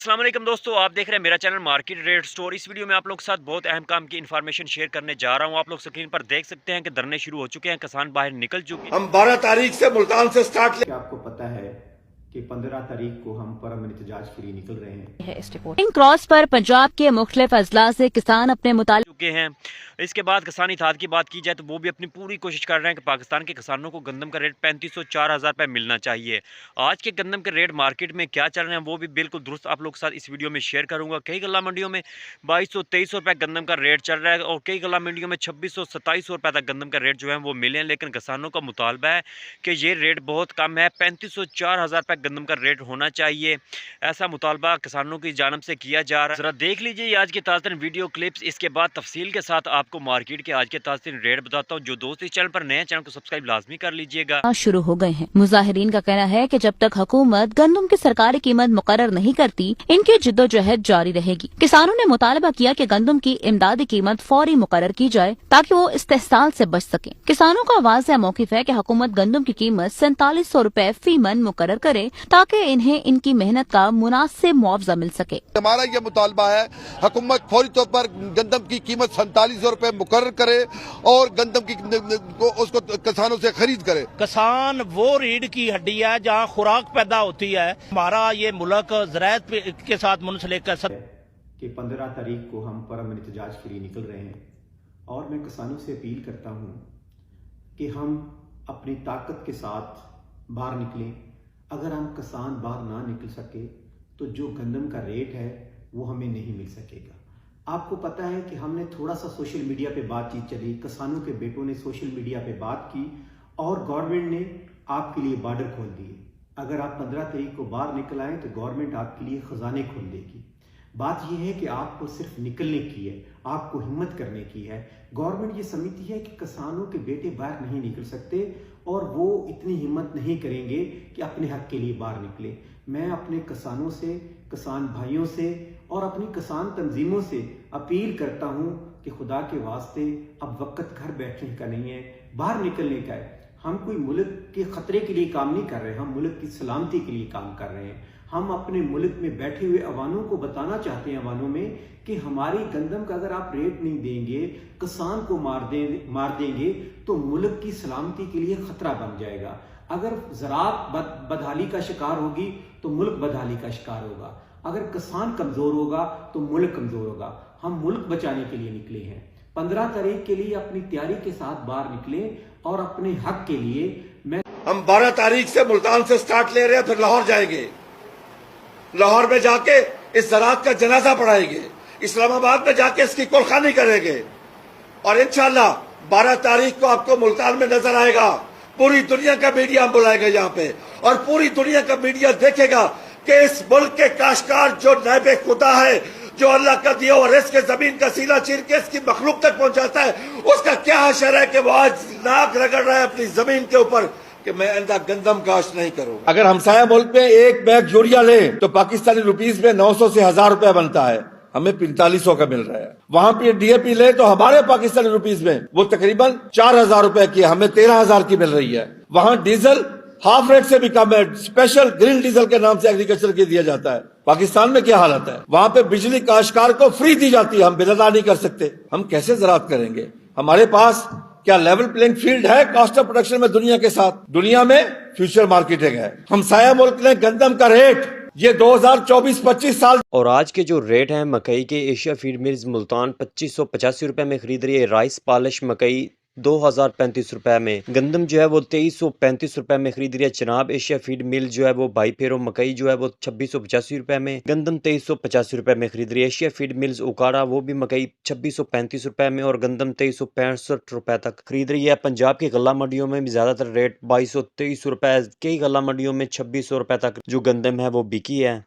अस्सलाम वालेकुम दोस्तों, आप देख रहे हैं मेरा चैनल मार्केट रेट स्टोर। इस वीडियो में आप लोग के साथ बहुत अहम काम की इन्फॉर्मेशन शेयर करने जा रहा हूं। आप लोग स्क्रीन पर देख सकते हैं कि धरने शुरू हो चुके हैं, किसान बाहर निकल चुके हैं। हम 12 तारीख से मुल्तान से स्टार्ट क्या आपको पता है कि 15 तारीख को हम परम एहतजाज के लिए निकल रहे हैं। इस रिपोर्टिंग क्रॉस पर पंजाब के मुख्तलिफ अजला से किसान अपने मुतालिब चुके हैं। इसके बाद किसान इत्तेहाद की बात की जाए तो वो भी अपनी पूरी कोशिश कर रहे हैं कि पाकिस्तान के किसानों को गंदम का रेट 3500-4000 रुपये मिलना चाहिए। आज के गंदम के रेट मार्केट में क्या चल रहे हैं वो भी बिल्कुल दुरुस्त आप लोग के साथ इस वीडियो में शेयर करूंगा। कई गल्ला मंडियों में 2200-2300 रुपये गंदम का रेट चल रहा है और कई गल्ला मंडियों में 2600-2700 रुपये तक गंदम का रेट जो है वो मिले हैं। लेकिन किसानों का मुतालबा है कि ये रेट बहुत कम है, 3500-4000 रुपये गंदम का रेट होना चाहिए। ऐसा मुतालबा किसानों की जानब से किया जा रहा है। ज़रा देख लीजिए आज के ताज़ा वीडियो क्लिप्स। इसके बाद तफसील के साथ आपको मार्केट के आज के ताज़ा रेट बताता हूँ। जो दोस्त इस चैनल पर नए हैं, चैनल को सब्सक्राइब लाजमी कर लीजिएगा। शुरू हो गए हैं। मुजाहिरीन का कहना है कि जब तक हुकूमत गंदम की सरकारी कीमत मुकर्रर नहीं करती, इनकी जिद्दोजहद जारी रहेगी। किसानों ने मुतालबा किया कि गंदम की इमदादी कीमत फौरी मुकर्रर की जाए ताकि वो इस्तेहसाल से बच सके। किसानों का वाज़ेह मौक़िफ़ है कि हुकूमत गंदम की कीमत 4700 रुपए फी मन मुकर्रर करे ताकि इन्हें इनकी मेहनत का मुनासिब मुआवजा मिल सके। हमारा ये मुतालबा है हुकूमत फौरी तौर पर गंदम की कीमत 4700 रुपए मुकर्रर करे और गंदम की उसको किसानों से खरीद करे। किसान वो रीढ़ की हड्डी है जहाँ खुराक पैदा होती है। हमारा ये मुल्क ज़राअत के साथ मुंसलिक है कि 15 तारीख को हम परम एहतजाज के लिए निकल रहे हैं और मैं किसानों से अपील करता हूँ कि हम अपनी ताकत के साथ बाहर निकलें। अगर हम किसान बाहर ना निकल सके तो जो गंदम का रेट है वो हमें नहीं मिल सकेगा। आपको पता है कि हमने थोड़ा सा सोशल मीडिया पे बातचीत चली, किसानों के बेटों ने सोशल मीडिया पे बात की और गवर्नमेंट ने आपके लिए बॉर्डर खोल दिए। अगर आप 15 तारीख को बाहर निकल आए तो गवर्नमेंट आपके लिए खजाने खोल देगी। बात यह है कि आपको सिर्फ निकलने की है, आपको हिम्मत करने की है। गवर्नमेंट ये समझती है कि किसानों के बेटे बाहर नहीं निकल सकते और वो इतनी हिम्मत नहीं करेंगे कि अपने हक के लिए बाहर निकले। मैं अपने किसानों से, किसान भाइयों से और अपनी किसान तंजीमों से अपील करता हूं कि खुदा के वास्ते अब वक्त घर बैठने का नहीं है, बाहर निकलने का है। हम कोई मुल्क के खतरे के लिए काम नहीं कर रहे, हम मुल्क की सलामती के लिए काम कर रहे हैं। हम अपने मुल्क में बैठे हुए अवानों को बताना चाहते हैं, अवानों में, कि हमारी गंदम का अगर आप रेट नहीं देंगे, किसान को मार देंगे तो मुल्क की सलामती के लिए खतरा बन जाएगा। अगर ज़राअत बदहाली का शिकार होगी तो मुल्क बदहाली का शिकार होगा। अगर किसान कमजोर होगा तो मुल्क कमजोर होगा। हम मुल्क बचाने के लिए निकले हैं। 15 तारीख के लिए अपनी तैयारी के साथ बाहर निकले और अपने हक के लिए हम 12 तारीख से मुल्तान से स्टार्ट ले रहे हैं, फिर लाहौर जाएंगे। लाहौर में जाके इस ज़राअत का जनाजा पढ़ाएंगे, इस्लामाबाद में जाके इसकी कुलखानी करेंगे और इंशाल्लाह 12 तारीख को आपको मुल्तान में नजर आएगा। पूरी दुनिया का मीडिया हम बुलाएंगे यहाँ पे और पूरी दुनिया का मीडिया देखेगा कि इस मुल्क के काश्तकार जो नायबे खुदा है, जो अल्लाह का दिया हुआ रिज़्क़ के जमीन का सीना चीर के इसकी मखलूक तक पहुंचाता है, उसका क्या हशर है कि वो आज नाक रगड़ रहा है अपनी जमीन के ऊपर कि मैं आइंदा गंदम काश्त नहीं करूँ। अगर हमसाया मुल्क में एक बैग यूरिया ले तो पाकिस्तानी रुपीज में 900 से 1000 रुपया बनता है, हमें 4500 का मिल रहा है। वहां पे डीएपी ले तो हमारे पाकिस्तानी रुपीज में वो तकरीबन 4000 रुपए की, हमें 13000 की मिल रही है। वहां डीजल हाफ रेट से भी कम है, स्पेशल ग्रीन डीजल के नाम से एग्रीकल्चर के दिया जाता है। पाकिस्तान में क्या हालत है? वहां पे बिजली काश्तकार को फ्री दी जाती है, हम बिल अदा नहीं कर सकते। हम कैसे ज़राअत करेंगे? हमारे पास क्या लेवल प्लेइंग फील्ड है कॉस्ट ऑफ प्रोडक्शन में दुनिया के साथ? दुनिया में फ्यूचर मार्केटिंग है। हमसाया मुल्क ने गंदम का रेट ये 2024-25 साल और आज के जो रेट हैं मकई के, एशिया फीड मिल्स मुल्तान 2585 रुपए में खरीद रही है। राइस पॉलिश मकई 2035 रुपए में। गंदम जो है वो 2335 रुपए में खरीद रही है। चनाब एशिया फीड मिल जो है वो भाई फेरो मकई जो है वो 2685 रुपए में, गंदम 2385 रुपए में खरीद रही है। एशिया फीड मिल्स उकाड़ा वो भी मकई 2635 रुपए में और गंदम 2365 रुपए तक खरीद रही है। पंजाब की गल्ला मंडियों में भी ज्यादातर रेट 2223 रुपए, कई गल्ला मंडियों में 2600 रुपए तक जो गंदम है वो बिकी है।